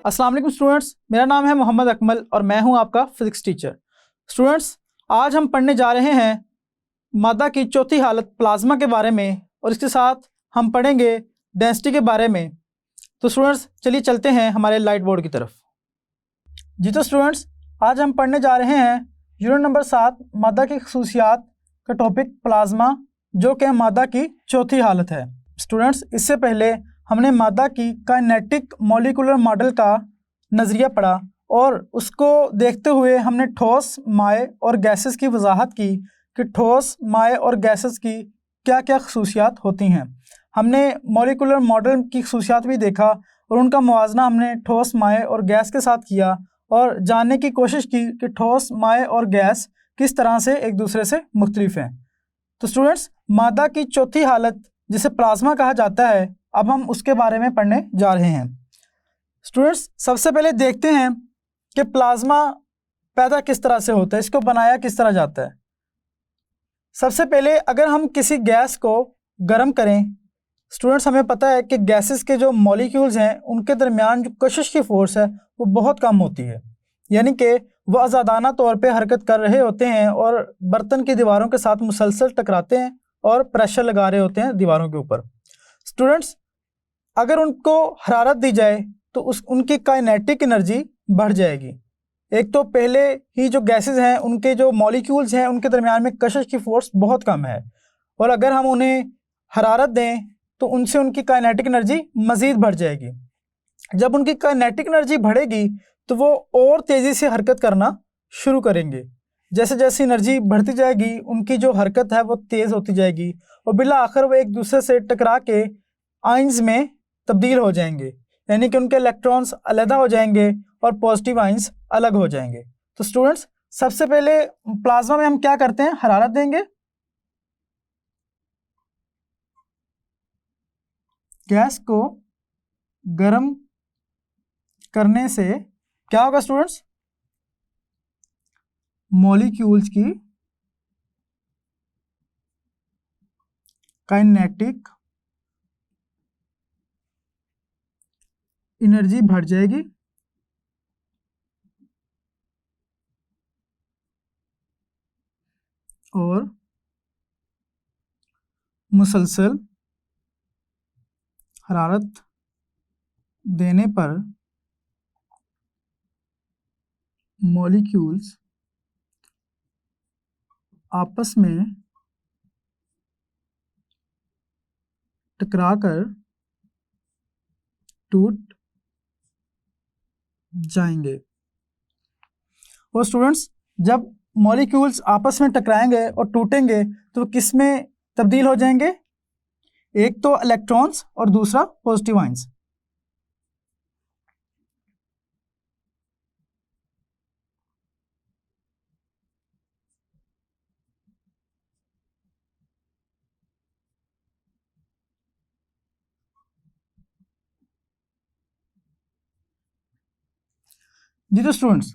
अस्सलाम वालेकुम स्टूडेंट्स, मेरा नाम है मोहम्मद अकमल और मैं हूं आपका फिजिक्स टीचर। स्टूडेंट्स, आज हम पढ़ने जा रहे हैं मादा की चौथी हालत प्लाज्मा के बारे में और इसके साथ हम पढ़ेंगे डेंसिटी के बारे में। तो स्टूडेंट्स चलिए चलते हैं हमारे लाइट बोर्ड की तरफ। जी तो स्टूडेंट्स, आज हम पढ़ने जा रहे हैं यूनिट नंबर 7 मादा की खसूसियात का टॉपिक प्लाज्मा, जो कि मादा की चौथी हालत है। स्टूडेंट्स, इससे पहले हमने मादा की काइनेटिक मॉलिक्यूलर मॉडल का नज़रिया पढ़ा और उसको देखते हुए हमने ठोस, माए और गैसेस की वजाहत की कि ठोस, माए और गैसेस की क्या क्या खसूसियात होती हैं। हमने मॉलिक्यूलर मॉडल की खसूसियात भी देखा और उनका मुवाजना हमने ठोस, माए और गैस के साथ किया और जानने की कोशिश की कि ठोस, माए और गैस किस तरह से एक दूसरे से मुख्तलिफ हैं। तो स्टूडेंट्स, मादा की चौथी हालत जिसे प्लाज्मा कहा जाता है, अब हम उसके बारे में पढ़ने जा रहे हैं। स्टूडेंट्स, सबसे पहले देखते हैं कि प्लाज्मा पैदा किस तरह से होता है, इसको बनाया किस तरह जाता है। सबसे पहले अगर हम किसी गैस को गर्म करें, स्टूडेंट्स हमें पता है कि गैसेस के जो मॉलिक्यूल्स हैं उनके दरमियान जो कशिश की फोर्स है वो बहुत कम होती है, यानी कि वो आज़ादाना तौर पे हरकत कर रहे होते हैं और बर्तन की दीवारों के साथ मुसलसल टकराते हैं और प्रेशर लगा रहे होते हैं दीवारों के ऊपर। स्टूडेंट्स, अगर उनको हरारत दी जाए तो उनकी काइनेटिक एनर्जी बढ़ जाएगी। एक तो पहले ही जो गैसेस हैं उनके जो मॉलिक्यूल्स हैं उनके दरमियान में कशिश की फोर्स बहुत कम है और अगर हम उन्हें हरारत दें तो उनसे उनकी काइनेटिक एनर्जी मज़ीद बढ़ जाएगी। जब उनकी काइनेटिक एनर्जी बढ़ेगी तो वो और तेज़ी से हरकत करना शुरू करेंगे। जैसे जैसे एनर्जी बढ़ती जाएगी उनकी जो हरकत है वो तेज़ होती जाएगी और बिला आखिर वो एक दूसरे से टकरा के आइंस में तब्दील हो जाएंगे, यानी कि उनके इलेक्ट्रॉन्स अलग हो जाएंगे और पॉजिटिव आइंस अलग हो जाएंगे। तो स्टूडेंट्स, सबसे पहले प्लाज्मा में हम क्या करते हैं, हरारत देंगे। गैस को गर्म करने से क्या होगा स्टूडेंट्स, मॉलिक्यूल्स की काइनेटिक एनर्जी बढ़ जाएगी और मुसलसल हरारत देने पर मॉलिक्यूल्स आपस में टकराकर टूट जाएंगे। और स्टूडेंट्स, जब मॉलिक्यूल्स आपस में टकराएंगे और टूटेंगे तो किस में तब्दील हो जाएंगे, एक तो इलेक्ट्रॉन्स और दूसरा पॉजिटिव आइंस। जी तो स्टूडेंट्स,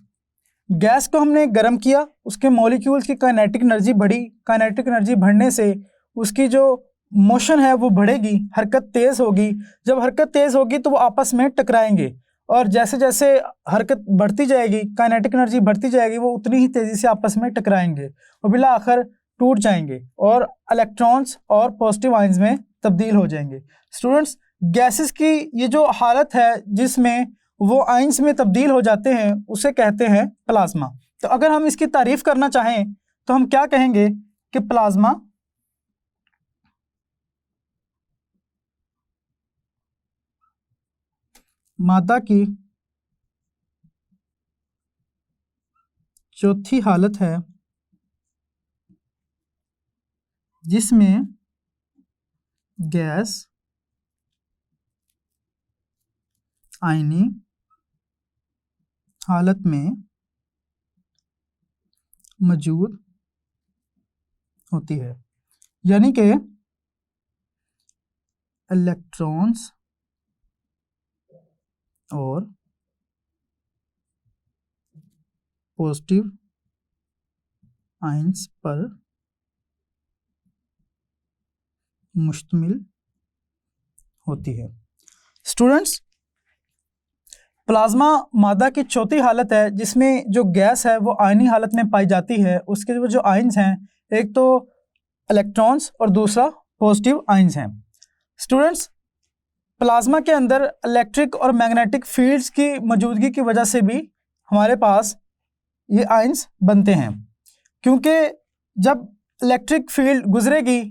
गैस को हमने गर्म किया, उसके मॉलिक्यूल्स की काइनेटिक एनर्जी बढ़ी। काइनेटिक एनर्जी बढ़ने से उसकी जो मोशन है वो बढ़ेगी, हरकत तेज होगी। जब हरकत तेज होगी तो वो आपस में टकराएंगे और जैसे जैसे हरकत बढ़ती जाएगी, काइनेटिक एनर्जी बढ़ती जाएगी, वो उतनी ही तेजी से आपस में टकराएंगे और बिला आखिर टूट जाएंगे और इलेक्ट्रॉन्स और पॉजिटिव आइंस में तब्दील हो जाएंगे। स्टूडेंट्स, गैसेस की ये जो हालत है जिसमें वो आइंस में तब्दील हो जाते हैं उसे कहते हैं प्लाज्मा। तो अगर हम इसकी तारीफ करना चाहें तो हम क्या कहेंगे कि प्लाज्मा मादा की चौथी हालत है जिसमें गैस आयनी हालत में मौजूद होती है, यानी कि इलेक्ट्रॉन्स और पॉजिटिव आइंस पर मुश्तमिल होती है। स्टूडेंट्स, प्लाज्मा मादा की चौथी हालत है जिसमें जो गैस है वो आयनी हालत में पाई जाती है। उसके वो जो आयन्स हैं, एक तो इलेक्ट्रॉन्स और दूसरा पॉजिटिव आयन्स हैं। स्टूडेंट्स, प्लाज्मा के अंदर इलेक्ट्रिक और मैग्नेटिक फील्ड्स की मौजूदगी की वजह से भी हमारे पास ये आयन्स बनते हैं, क्योंकि जब इलेक्ट्रिक फील्ड गुजरेगी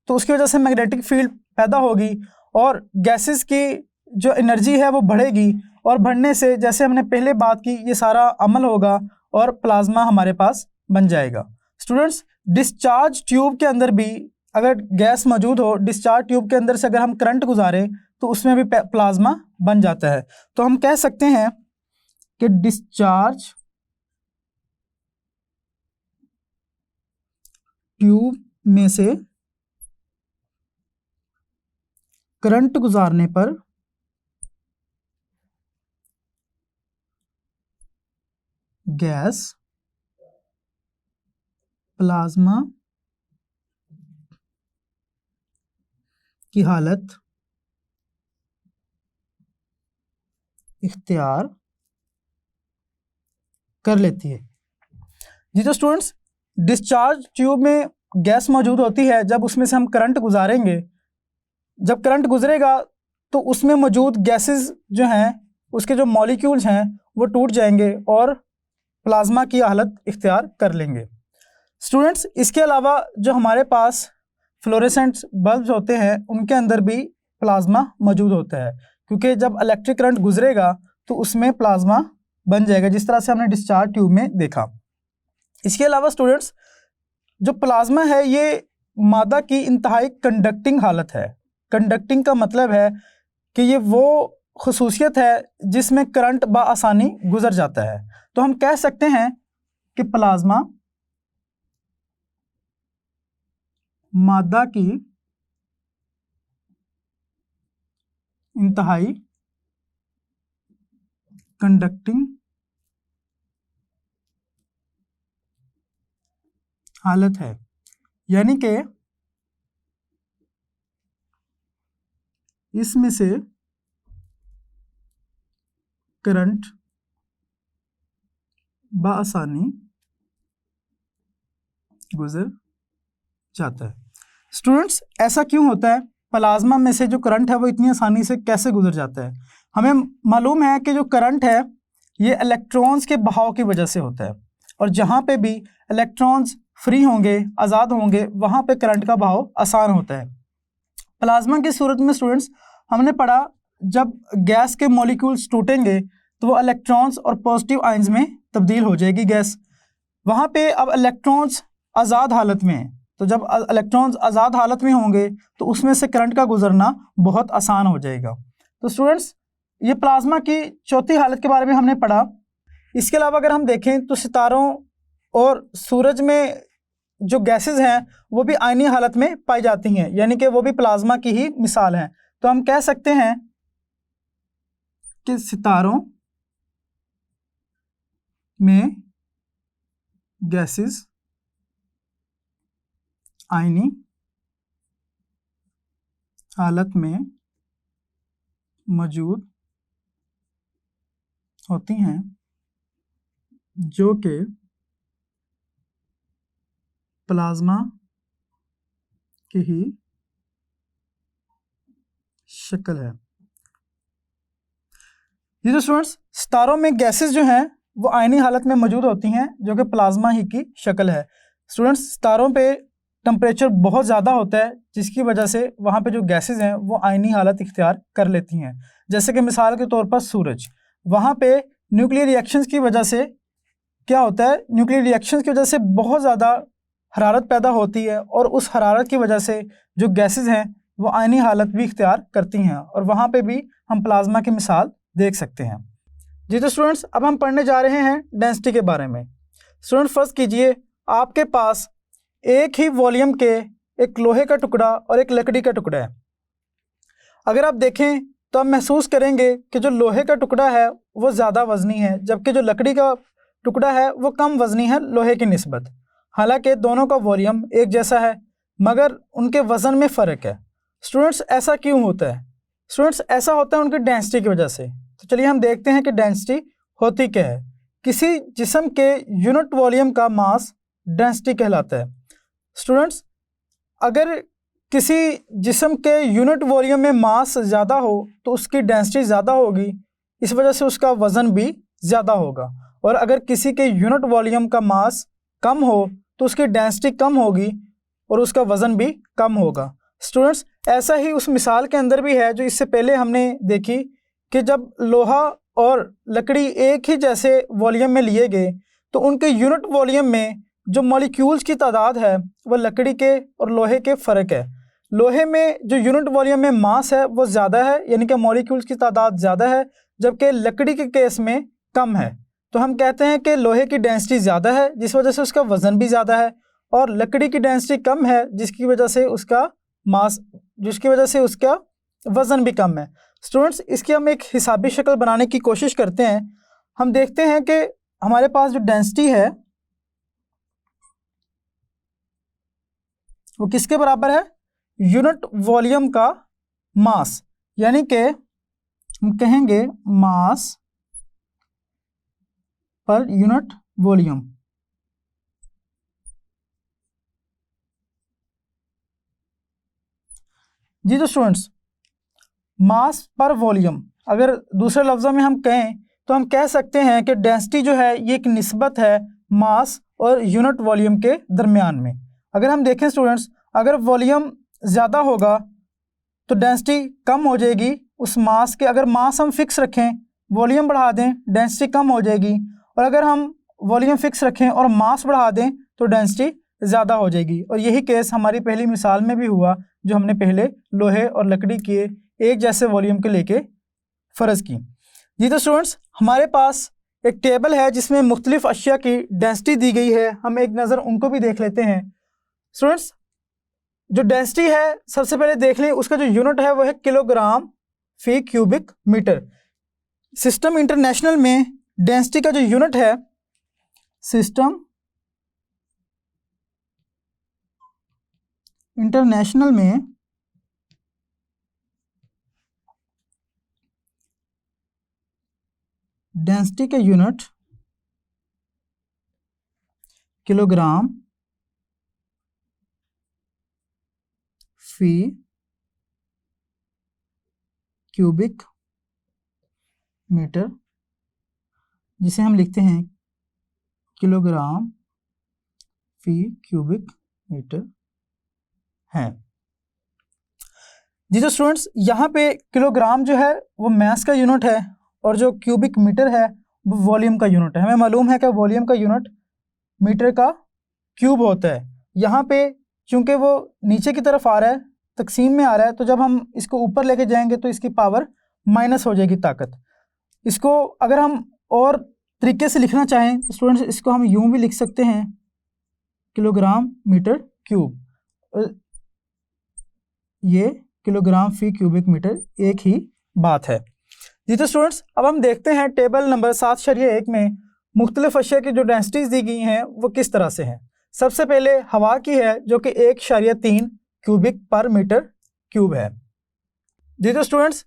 तो उसकी वजह से मैग्नेटिक फील्ड पैदा होगी और गैसेस की जो एनर्जी है वो बढ़ेगी, और बढ़ने से जैसे हमने पहले बात की ये सारा अमल होगा और प्लाज्मा हमारे पास बन जाएगा। स्टूडेंट्स, डिस्चार्ज ट्यूब के अंदर भी अगर गैस मौजूद हो, डिस्चार्ज ट्यूब के अंदर से अगर हम करंट गुजारें तो उसमें भी प्लाज्मा बन जाता है। तो हम कह सकते हैं कि डिस्चार्ज ट्यूब में से करंट गुजारने पर गैस प्लाज्मा की हालत इख्तियार कर लेती है। जी तो स्टूडेंट्स, डिस्चार्ज ट्यूब में गैस मौजूद होती है। जब उसमें से हम करंट गुजारेंगे, जब करंट गुजरेगा तो उसमें मौजूद गैसेस जो हैं, उसके जो मॉलिक्यूल्स हैं वो टूट जाएंगे और प्लाज्मा की हालत इख्तियार कर लेंगे। स्टूडेंट्स, इसके अलावा जो हमारे पास फ्लोरेसेंट बल्ब्स होते हैं उनके अंदर भी प्लाज्मा मौजूद होता है, क्योंकि जब इलेक्ट्रिक करंट गुजरेगा तो उसमें प्लाज्मा बन जाएगा, जिस तरह से हमने डिस्चार्ज ट्यूब में देखा। इसके अलावा स्टूडेंट्स, जो प्लाज्मा है ये मादा की इंतहाई कंडक्टिंग हालत है। कंडक्टिंग का मतलब है कि ये वो खुसूसियत है जिसमें करंट बआसानी गुजर जाता है। तो हम कह सकते हैं कि प्लाज्मा मादा की इंतहाई कंडक्टिंग हालत है, यानी कि इसमें से करंट बआसानी गुजर जाता है। स्टूडेंट्स, ऐसा क्यों होता है? प्लाज्मा में से जो करंट है वो इतनी आसानी से कैसे गुजर जाता है? हमें मालूम है कि जो करंट है ये इलेक्ट्रॉन्स के बहाव की वजह से होता है, और जहाँ पे भी इलेक्ट्रॉन्स फ्री होंगे, आज़ाद होंगे, वहाँ पे करंट का बहाव आसान होता है। प्लाज्मा की सूरत में स्टूडेंट्स हमने पढ़ा, जब गैस के मॉलिक्यूल्स टूटेंगे तो वो इलेक्ट्रॉन्स और पॉजिटिव आयंस में तब्दील हो जाएगी गैस। वहाँ पे अब इलेक्ट्रॉन्स आज़ाद हालत में हैं, तो जब इलेक्ट्रॉन्स आज़ाद हालत में होंगे तो उसमें से करंट का गुजरना बहुत आसान हो जाएगा। तो स्टूडेंट्स, ये प्लाज्मा की चौथी हालत के बारे में हमने पढ़ा। इसके अलावा अगर हम देखें तो सितारों और सूरज में जो गैसेस हैं वो भी आयनी हालत में पाई जाती हैं, यानी कि वो भी प्लाज्मा की ही मिसाल हैं। तो हम कह सकते हैं कि सितारों में गैसेस आयनी हालत में मौजूद होती हैं, जो कि प्लाज्मा की ही शक्ल है। ये जो स्टूडेंट्स, सितारों में गैसेस जो हैं वो आयनी हालत में मौजूद होती हैं, जो कि प्लाज्मा ही की शक्ल है। स्टूडेंट्स, सितारों पे टेम्परेचर बहुत ज़्यादा होता है, जिसकी वजह से वहाँ पे जो गैसेस हैं वो आयनी हालत इख्तियार कर लेती हैं। जैसे कि मिसाल के तौर पर सूरज, वहाँ पे न्यूक्लियर रिएक्शंस की वजह से क्या होता है, न्यूक्लियर रिएक्शंस की वजह से बहुत ज़्यादा हरारत पैदा होती है, और उस हरारत की वजह से जो गैसेस हैं वो आयनी हालत भी इख्तियार करती हैं, और वहाँ पे भी हम प्लाज्मा की मिसाल देख सकते हैं। जी तो स्टूडेंट्स, अब हम पढ़ने जा रहे हैं डेंसिटी के बारे में। स्टूडेंट, फर्स्ट कीजिए, आपके पास एक ही वॉल्यूम के एक लोहे का टुकड़ा और एक लकड़ी का टुकड़ा है। अगर आप देखें तो आप महसूस करेंगे कि जो लोहे का टुकड़ा है वो ज़्यादा वज़नी है, जबकि जो लकड़ी का टुकड़ा है वो कम वज़नी है लोहे की निस्बत। हालांकि दोनों का वॉल्यूम एक जैसा है, मगर उनके वज़न में फ़र्क है। स्टूडेंट्स, ऐसा क्यों होता है? स्टूडेंट्स, ऐसा होता है उनकी डेंसिटी की वजह से। तो चलिए हम देखते हैं कि डेंसिटी होती क्या है। किसी जिस्म के यूनिट वॉल्यूम का मास डेंसिटी कहलाता है। स्टूडेंट्स, अगर किसी जिस्म के यूनिट वॉल्यूम में मास ज़्यादा हो तो उसकी डेंसिटी ज़्यादा होगी, इस वजह से उसका वज़न भी ज़्यादा होगा। और अगर किसी के यूनिट वॉल्यूम का मास कम हो तो उसकी डेंसिटी कम होगी और उसका वज़न भी कम होगा। स्टूडेंट्स, ऐसा ही उस मिसाल के अंदर भी है जो इससे पहले हमने देखी कि जब लोहा और लकड़ी एक ही जैसे वॉल्यूम में लिए गए तो उनके यूनिट वॉल्यूम में जो मॉलिक्यूल्स की तादाद है वह लकड़ी के और लोहे के फ़र्क है। लोहे में जो यूनिट वॉल्यूम में मास है वो ज़्यादा है, यानी कि मॉलिक्यूल्स की तादाद ज़्यादा है, जबकि लकड़ी के केस में कम है। तो हम कहते हैं कि लोहे की डेंसिटी ज़्यादा है जिस वजह से उसका वज़न भी ज़्यादा है, और लकड़ी की डेंसिटी कम है जिसकी वजह से उसका वज़न भी कम है। स्टूडेंट्स, इसकी हम एक हिसाबी शक्ल बनाने की कोशिश करते हैं। हम देखते हैं कि हमारे पास जो डेंसिटी है वो किसके बराबर है? यूनिट वॉल्यूम का मास, यानी कि हम कहेंगे मास पर यूनिट वॉल्यूम। जी तो स्टूडेंट्स, मास पर वॉल्यूम अगर दूसरे लफ्ज़ों में हम कहें तो हम कह सकते हैं कि डेंसिटी जो है ये एक निस्बत है मास और यूनिट वॉल्यूम के दरमियान में। अगर हम देखें स्टूडेंट्स, अगर वॉल्यूम ज़्यादा होगा तो डेंसिटी कम हो जाएगी उस मास के। अगर मास हम फिक्स रखें, वॉल्यूम बढ़ा दें, डेंसिटी कम हो जाएगी, और अगर हम वॉल्यूम फिक्स रखें और मास बढ़ा दें तो डेंसिटी ज़्यादा हो जाएगी। और यही केस हमारी पहली मिसाल में भी हुआ जो हमने पहले लोहे और लकड़ी के एक जैसे वॉल्यूम के लेके फ़र्ज़ की। जी तो स्टूडेंट्स, हमारे पास एक टेबल है जिसमें मुख्तलिफ अशिया की डेंसिटी दी गई है। हम एक नज़र उनको भी देख लेते हैं। स्टूडेंट्स, जो डेंसिटी है सबसे पहले देख लें, उसका जो यूनिट है वो है किलोग्राम फी क्यूबिक मीटर। सिस्टम इंटरनेशनल में डेंसिटी का जो यूनिट है, सिस्टम इंटरनेशनल में डेंसिटी का यूनिट किलोग्राम फी क्यूबिक मीटर, जिसे हम लिखते हैं किलोग्राम फी क्यूबिक मीटर है। जी तो स्टूडेंट्स, यहाँ पे किलोग्राम जो है वो मास का यूनिट है और जो क्यूबिक मीटर है वो वॉल्यूम का यूनिट है। हमें मालूम है कि वॉल्यूम का यूनिट मीटर का क्यूब होता है। यहाँ पे चूँकि वो नीचे की तरफ आ रहा है, तकसीम में आ रहा है, तो जब हम इसको ऊपर लेके जाएंगे तो इसकी पावर माइनस हो जाएगी ताकत। इसको अगर हम और तरीके से लिखना चाहें तो स्टूडेंट्स इसको हम यूँ भी लिख सकते हैं, किलोग्राम मीटर क्यूब। ये किलोग्राम फी क्यूबिक मीटर एक ही बात है। जी तो स्टूडेंट्स, अब हम देखते हैं टेबल नंबर 7.1 में मुख्तलिफ अशिया की जो डेंसिटीज दी गई हैं वो किस तरह से हैं। सबसे पहले हवा की है जो कि 1.3 क्यूबिक पर मीटर क्यूब है। जी तो स्टूडेंट्स,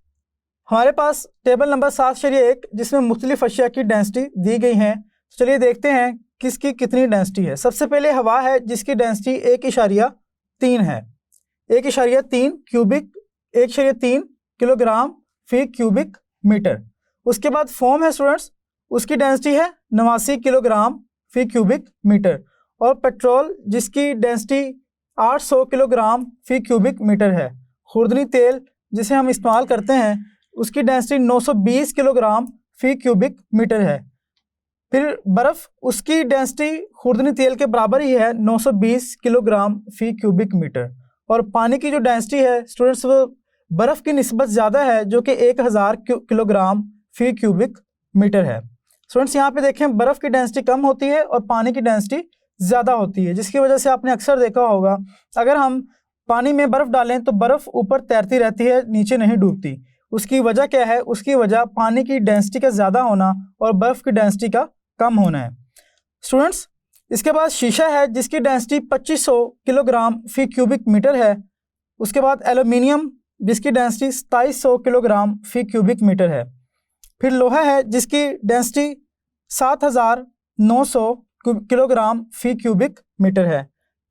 हमारे पास टेबल नंबर 7.1 जिसमें मुख्तलिफ अशिया की डेंसिटी दी गई हैं। चलिए देखते हैं किसकी कितनी डेंसिटी है। सबसे पहले हवा है जिसकी डेंसिटी 1.3 है, 1.3 क्यूबिक 1.3 किलोग्राम फी क्यूबिक मीटर। उसके बाद फोम है स्टूडेंट्स, उसकी डेंसिटी है 89 किलोग्राम फी क्यूबिक मीटर। और पेट्रोल जिसकी डेंसिटी 800 किलोग्राम फी क्यूबिक मीटर है। खुर्दनी तेल जिसे हम इस्तेमाल करते हैं उसकी डेंसिटी 920 किलोग्राम फी क्यूबिक मीटर है। फिर बर्फ़, उसकी डेंसिटी खुर्दनी तेल के बराबर ही है, 920 किलोग्राम फी क्यूबिक मीटर। और पानी की जो डेंसिटी है स्टूडेंट्स वो बर्फ़ की निस्बत ज़्यादा है जो कि 1000 किलोग्राम फी क्यूबिक मीटर है। स्टूडेंट्स यहाँ पे देखें, बर्फ़ की डेंसिटी कम होती है और पानी की डेंसिटी ज़्यादा होती है, जिसकी वजह से आपने अक्सर देखा होगा अगर हम पानी में बर्फ़ डालें तो बर्फ़ ऊपर तैरती रहती है, नीचे नहीं डूबती। उसकी वजह क्या है? उसकी वजह पानी की डेंसिटी का ज़्यादा होना और बर्फ़ की डेंसिटी का कम होना है। स्टूडेंट्स, इसके बाद शीशा है जिसकी डेंसिटी 2500 किलोग्राम फी क्यूबिक मीटर है। उसके बाद एल्यूमिनियम जिसकी डेंसिटी 2700 किलोग्राम फी क्यूबिक मीटर है। फिर लोहा है जिसकी डेंसिटी 7900 किलोग्राम फी क्यूबिक मीटर है।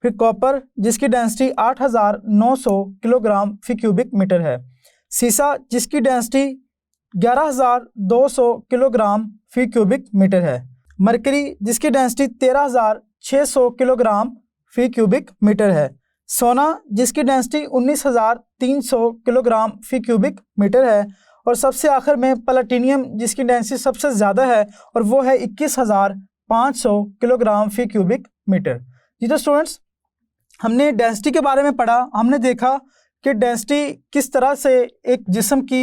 फिर कॉपर जिसकी डेंसिटी 8900 किलोग्राम फी क्यूबिक मीटर है। सीसा जिसकी डेंसिटी 11200 किलोग्राम फी क्यूबिक मीटर है। मरकरी जिसकी डेंसिटी 13600 किलोग्राम फी क्यूबिक मीटर है। सोना जिसकी डेंसिटी 19300 किलोग्राम फी क्यूबिक मीटर है। और सबसे आखिर में प्लैटिनियम जिसकी डेंसिटी सबसे ज़्यादा है और वो है 21500 किलोग्राम फी क्यूबिक मीटर। जी तो स्टूडेंट्स, हमने डेंसिटी के बारे में पढ़ा। हमने देखा कि डेंसिटी किस तरह से एक जिस्म की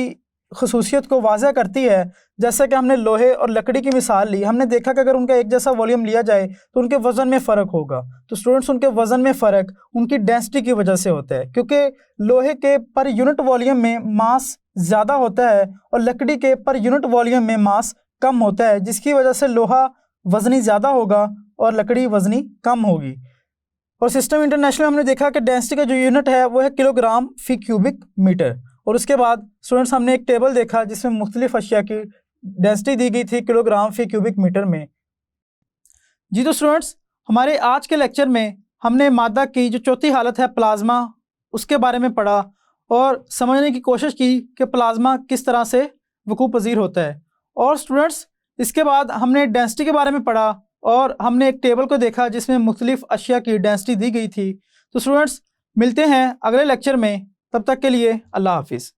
खसूसियत को वाज़ह करती है। जैसे कि हमने लोहे और लकड़ी की मिसाल ली, हमने देखा कि अगर उनका एक जैसा वॉल्यूम लिया जाए तो उनके वज़न में फ़र्क होगा। तो स्टूडेंट्स, उनके वज़न में फ़र्क उनकी डेंसिटी की वजह से होता है, क्योंकि लोहे के पर यूनिट वॉल्यूम में मास ज़्यादा होता है और लकड़ी के पर यूनिट वॉल्यूम में मास कम होता है, जिसकी वजह से लोहा वज़नी ज़्यादा होगा और लकड़ी वज़नी कम होगी। और सिस्टम इंटरनेशनल हमने देखा कि डेंसिटी का जो यूनिट है वो है किलोग्राम फी क्यूबिक मीटर। और उसके बाद स्टूडेंट्स, हमने एक टेबल देखा जिसमें मुख्तलिफ अशिया की डेंसिटी दी गई थी किलोग्राम फी क्यूबिक मीटर में। जी तो स्टूडेंट्स, हमारे आज के लेक्चर में हमने मादा की जो चौथी हालत है प्लाज्मा, उसके बारे में पढ़ा और समझने की कोशिश की कि प्लाज्मा किस तरह से वकूअ पज़ीर होता है। और स्टूडेंट्स, इसके बाद हमने डेंसिटी के बारे में पढ़ा और हमने एक टेबल को देखा जिसमें मुख्तलिफ अशिया की डेंसिटी दी गई थी। तो स्टूडेंट्स, मिलते हैं अगले लेक्चर में, तब तक के लिए अल्लाह हाफिज़।